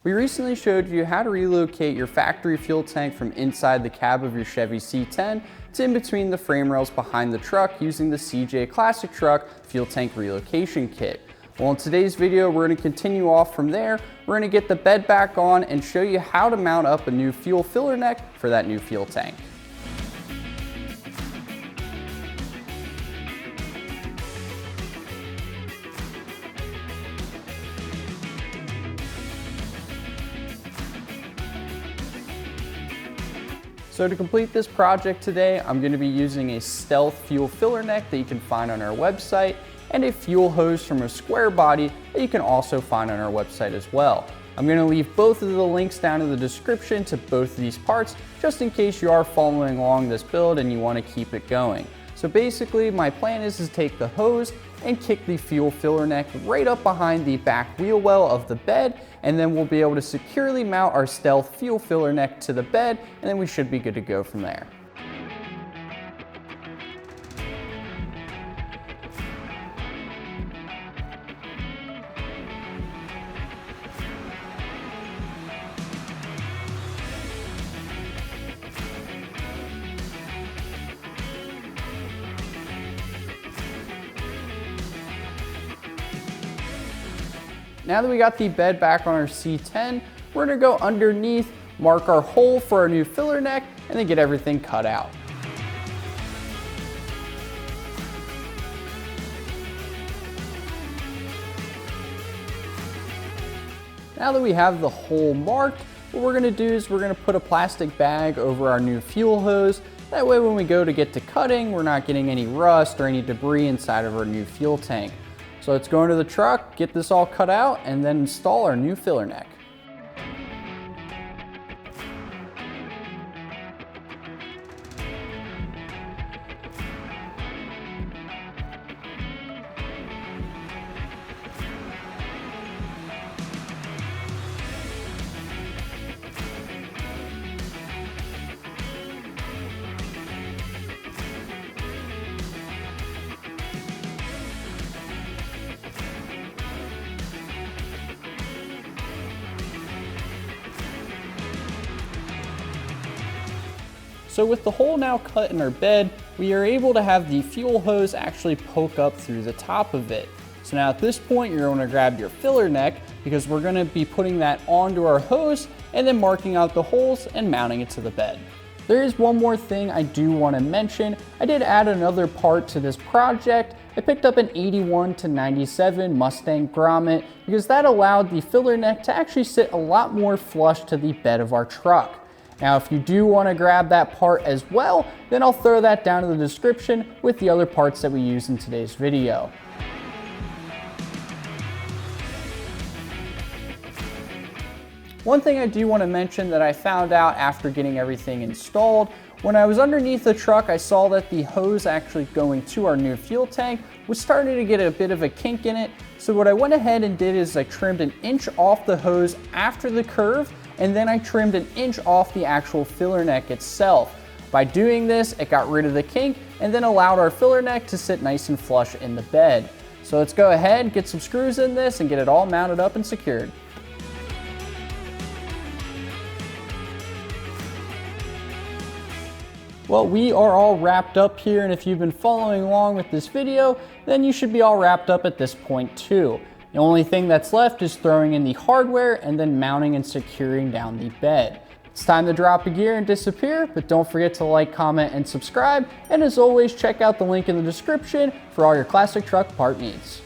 We recently showed you how to relocate your factory fuel tank from inside the cab of your Chevy C10 to in between the frame rails behind the truck using the CJ Classic Truck Fuel Tank Relocation Kit. Well, in today's video, we're going to continue off from there. We're going to get the bed back on and show you how to mount up a new fuel filler neck for that new fuel tank. So to complete this project today, I'm going to be using a stealth fuel filler neck that you can find on our website and a fuel hose from a square body that you can also find on our website as well. I'm going to leave both of the links down in the description to both of these parts just in case you are following along this build and you want to keep it going. So basically my plan is to take the hose and kick the fuel filler neck right up behind the back wheel well of the bed, and then we'll be able to securely mount our stealth fuel filler neck to the bed, and then we should be good to go from there. Now that we got the bed back on our C10, we're gonna go underneath, mark our hole for our new filler neck, and then get everything cut out. Now that we have the hole marked, what we're gonna do is we're gonna put a plastic bag over our new fuel hose. That way when we go to get to cutting, we're not getting any rust or any debris inside of our new fuel tank. So let's go into the truck, get this all cut out, and then install our new filler neck. So with the hole now cut in our bed, we are able to have the fuel hose actually poke up through the top of it. So now at this point, you're going to grab your filler neck because we're going to be putting that onto our hose and then marking out the holes and mounting it to the bed. There is one more thing I do want to mention. I did add another part to this project. I picked up an 81 to 97 Mustang grommet because that allowed the filler neck to actually sit a lot more flush to the bed of our truck. Now, if you do want to grab that part as well, then I'll throw that down in the description with the other parts that we use in today's video. One thing I do want to mention that I found out after getting everything installed, when I was underneath the truck, I saw that the hose actually going to our new fuel tank was starting to get a bit of a kink in it. So what I went ahead and did is I trimmed an inch off the hose after the curve, and then I trimmed an inch off the actual filler neck itself. By doing this, it got rid of the kink and then allowed our filler neck to sit nice and flush in the bed. So let's go ahead, get some screws in this and get it all mounted up and secured. Well, we are all wrapped up here, and if you've been following along with this video, then you should be all wrapped up at this point too. The only thing that's left is throwing in the hardware and then mounting and securing down the bed. It's time to drop a gear and disappear, but don't forget to like, comment, and subscribe. And as always, check out the link in the description for all your classic truck part needs.